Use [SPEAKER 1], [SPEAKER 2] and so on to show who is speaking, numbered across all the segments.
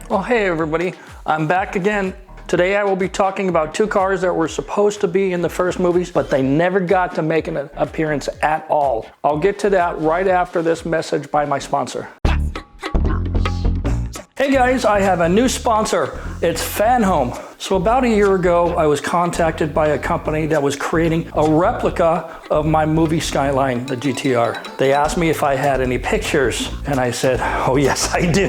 [SPEAKER 1] Well, hey everybody, I'm back again. Today I will be talking about two cars that were supposed to be in the first movies, but they never got to make an appearance at all. I'll get to that right after this message by my sponsor. Hey guys, I have a new sponsor. It's FanHome. So about a year ago, I was contacted by a company that was creating a replica of my movie Skyline, the GTR. They asked me if I had any pictures, and I said, oh yes, I do.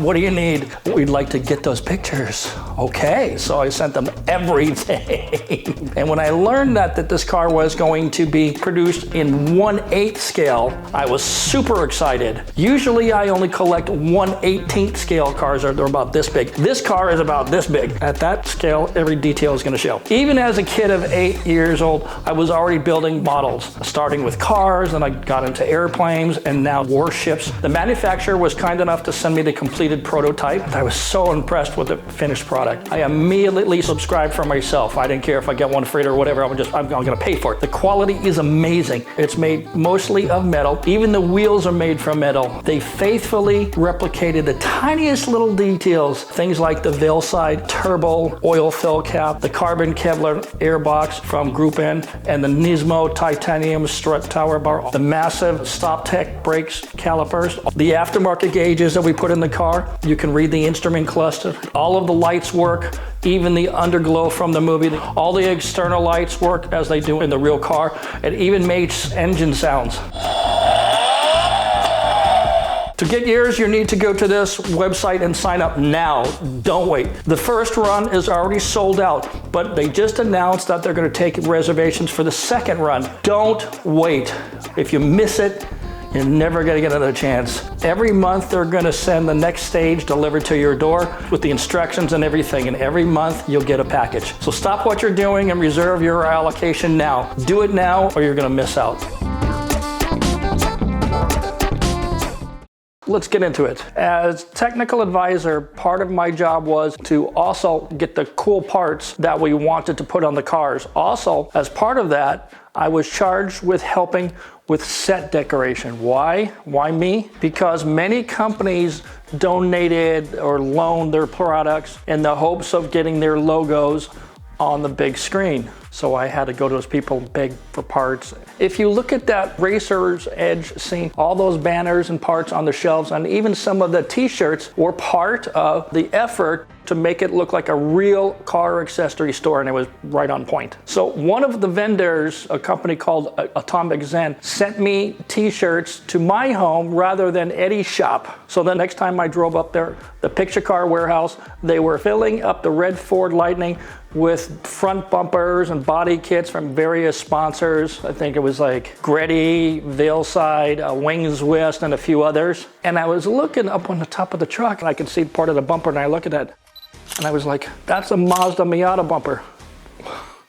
[SPEAKER 1] What do you need? We'd like to get those pictures. Okay, so I sent them everything. And when I learned that this car was going to be produced in 1/8 scale, I was super excited. Usually I only collect 1/18 scale cars, they're about this big. This car is about this big. At that scale, every detail is going to show. Even as a kid of 8 years old, I was already building models, starting with cars, then I got into airplanes, and now warships. The manufacturer was kind enough to send me the completed prototype. I was so impressed with the finished product. I immediately subscribed for myself. I didn't care if I get one free or whatever, I'm going to pay for it. The quality is amazing. It's made mostly of metal. Even the wheels are made from metal. They faithfully replicated the tiniest little details, things like the veil side, turbo, oil fill cap, the carbon Kevlar airbox from Group N, and the Nismo titanium strut tower bar, the massive StopTech brakes calipers, the aftermarket gauges that we put in the car. You can read the instrument cluster. All of the lights work, even the underglow from the movie. All the external lights work as they do in the real car. It even makes engine sounds. To get yours, you need to go to this website and sign up now. Don't wait. The first run is already sold out, but they just announced that they're going to take reservations for the second run. Don't wait. If you miss it, you're never going to get another chance. Every month, they're going to send the next stage delivered to your door with the instructions and everything, and every month, you'll get a package. So stop what you're doing and reserve your allocation now. Do it now, or you're going to miss out. Let's get into it. As technical advisor, part of my job was to also get the cool parts that we wanted to put on the cars. Also, as part of that, I was charged with helping with set decoration. Why? Why me? Because many companies donated or loaned their products in the hopes of getting their logos on the big screen. So I had to go to those people and beg for parts. If you look at that Racer's Edge scene, all those banners and parts on the shelves, and even some of the t-shirts were part of the effort to make it look like a real car accessory store, and it was right on point. So one of the vendors, a company called Atomic Zen, sent me t-shirts to my home rather than Eddie's shop. So the next time I drove up there, the Picture Car Warehouse, they were filling up the red Ford Lightning with front bumpers and body kits from various sponsors. I think it was like Greddy, Veilside, Wings West, and a few others. And I was looking up on the top of the truck, and I could see part of the bumper, and I look at that, and I was like, that's a Mazda Miata bumper.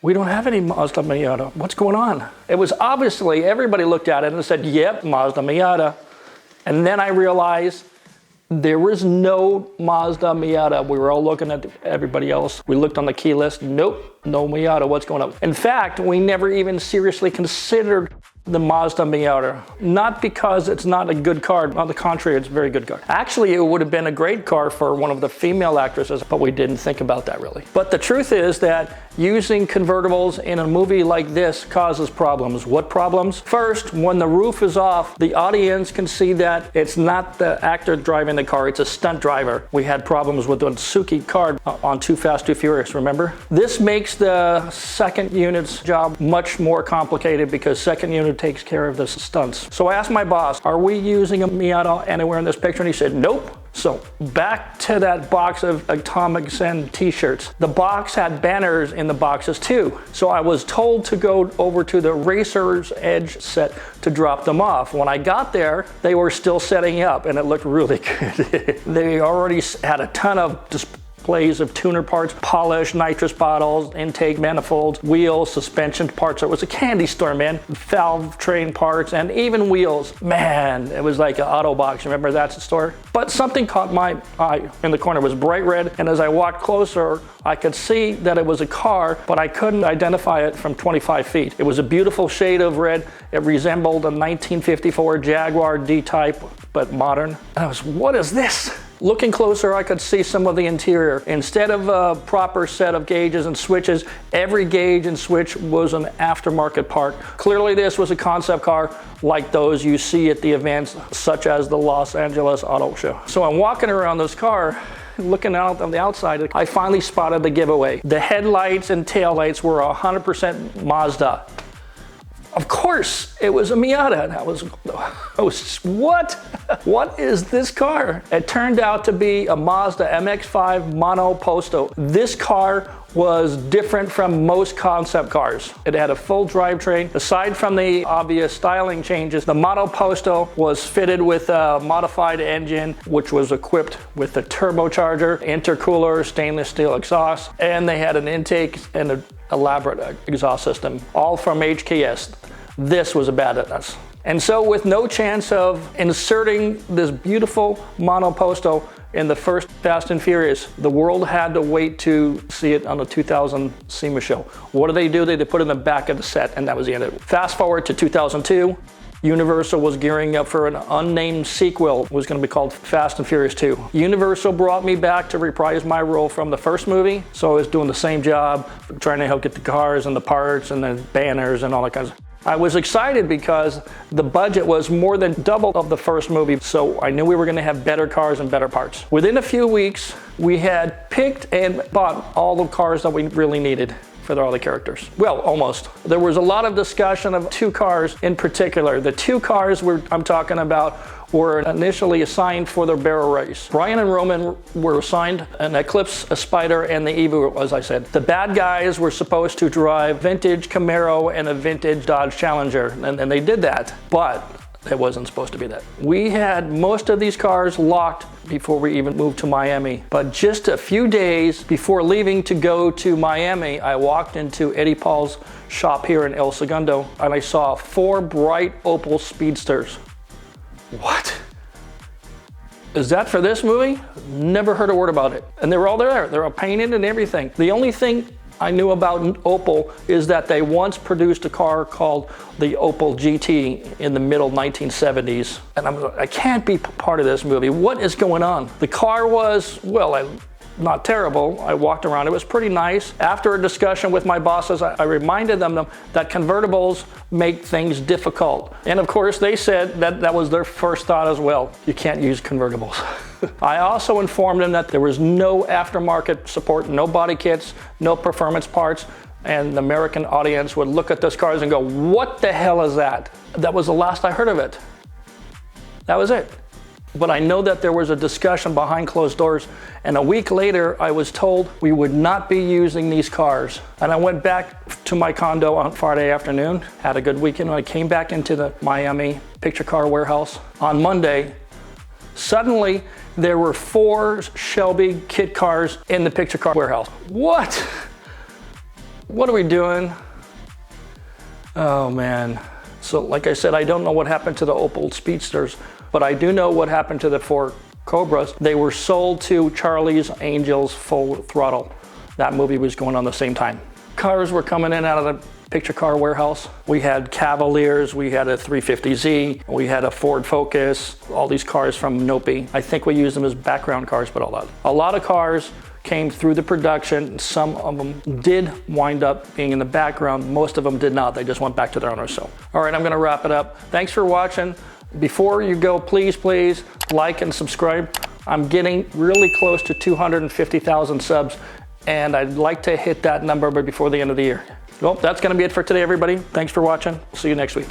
[SPEAKER 1] We don't have any Mazda Miata. What's going on? It was obviously, everybody looked at it and said, yep, Mazda Miata. And then I realized there was no Mazda Miata. We were all looking at everybody else. We looked on the key list. Nope, no Miata. What's going on? In fact, we never even seriously considered the Mazda Miata. Not because it's not a good car. On the contrary, it's a very good car. Actually, it would have been a great car for one of the female actresses, but we didn't think about that really. But the truth is that using convertibles in a movie like this causes problems. What problems? First, when the roof is off, the audience can see that it's not the actor driving the car, it's a stunt driver. We had problems with the Suzuki car on Too Fast, Too Furious, remember? This makes the second unit's job much more complicated because second unit takes care of the stunts. So I asked my boss, are we using a Miata anywhere in this picture? And he said, nope. So back to that box of Atomic Zen t-shirts. The box had banners in the boxes too. So I was told to go over to the Racer's Edge set to drop them off. When I got there, they were still setting up and it looked really good. They already had a ton of just displays of tuner parts, polished nitrous bottles, intake manifolds, wheels, suspension parts. It was a candy store, man. Valve train parts and even wheels. Man, it was like an auto box. Remember that store? But something caught my eye in the corner. It was bright red, and as I walked closer, I could see that it was a car, but I couldn't identify it from 25 feet. It was a beautiful shade of red. It resembled a 1954 Jaguar D-Type, but modern. And I was, what is this? Looking closer, I could see some of the interior. Instead of a proper set of gauges and switches, every gauge and switch was an aftermarket part. Clearly, this was a concept car like those you see at the events, such as the Los Angeles Auto Show. So I'm walking around this car, looking out on the outside, I finally spotted the giveaway. The headlights and taillights were 100% Mazda. Of course, it was a Miata. And I was what? What is this car? It turned out to be a Mazda MX-5 Mono Posto. This car was different from most concept cars. It had a full drivetrain. Aside from the obvious styling changes, the Mono Posto was fitted with a modified engine, which was equipped with a turbocharger, intercooler, stainless steel exhaust, and they had an intake and an elaborate exhaust system, all from HKS. This was a badass. And so with no chance of inserting this beautiful Mono Posto in the first Fast and Furious, the world had to wait to see it on the 2000 SEMA show. What do? They put it in the back of the set, and that was the end of it. Fast forward to 2002, Universal was gearing up for an unnamed sequel. It was going to be called Fast and Furious 2. Universal brought me back to reprise my role from the first movie, so I was doing the same job, trying to help get the cars and the parts and the banners and all that kind of stuff. I was excited because the budget was more than double of the first movie, so I knew we were going to have better cars and better parts. Within a few weeks, we had picked and bought all the cars that we really needed for all the characters. Well, almost. There was a lot of discussion of two cars in particular. The two cars I'm talking about were initially assigned for the barrel race. Brian and Roman were assigned an Eclipse, a Spider, and the Evo, as I said. The bad guys were supposed to drive vintage Camaro and a vintage Dodge Challenger, and they did that, but it wasn't supposed to be that. We had most of these cars locked before we even moved to Miami. But just a few days before leaving to go to Miami, I walked into Eddie Paul's shop here in El Segundo, and I saw 4 bright Opel Speedsters. What? Is that for this movie? Never heard a word about it. And they were all there. They were all painted and everything. The only thing I knew about Opel is that they once produced a car called the Opel GT in the middle 1970s. And I can't be part of this movie. What is going on? The car was, well, not terrible. I walked around. It was pretty nice. After a discussion with my bosses, I reminded them that convertibles make things difficult. And of course, they said that was their first thought as well. You can't use convertibles. I also informed them that there was no aftermarket support, no body kits, no performance parts, and the American audience would look at those cars and go, what the hell is that? That was the last I heard of it. That was it. But I know that there was a discussion behind closed doors, and a week later I was told we would not be using these cars. And I went back to my condo on Friday afternoon, had a good weekend. When I came back into the Miami Picture Car Warehouse on Monday, suddenly there were 4 Shelby kit cars in the Picture Car Warehouse. What? What are we doing? Oh man. So like I said, I don't know what happened to the Opel Speedsters, but I do know what happened to the 4 Cobras. They were sold to Charlie's Angels Full Throttle. That movie was going on the same time. Cars were coming in out of the Picture Car Warehouse. We had Cavaliers, we had a 350Z, we had a Ford Focus, all these cars from Nopi. I think we used them as background cars, but a lot of cars came through the production. Some of them did wind up being in the background. Most of them did not. They just went back to their owners. So, all right, I'm gonna wrap it up. Thanks for watching. Before you go, please like and subscribe. I'm getting really close to 250,000 subs, and I'd like to hit that number before the end of the year. Well, that's gonna be it for today, everybody. Thanks for watching. See you next week.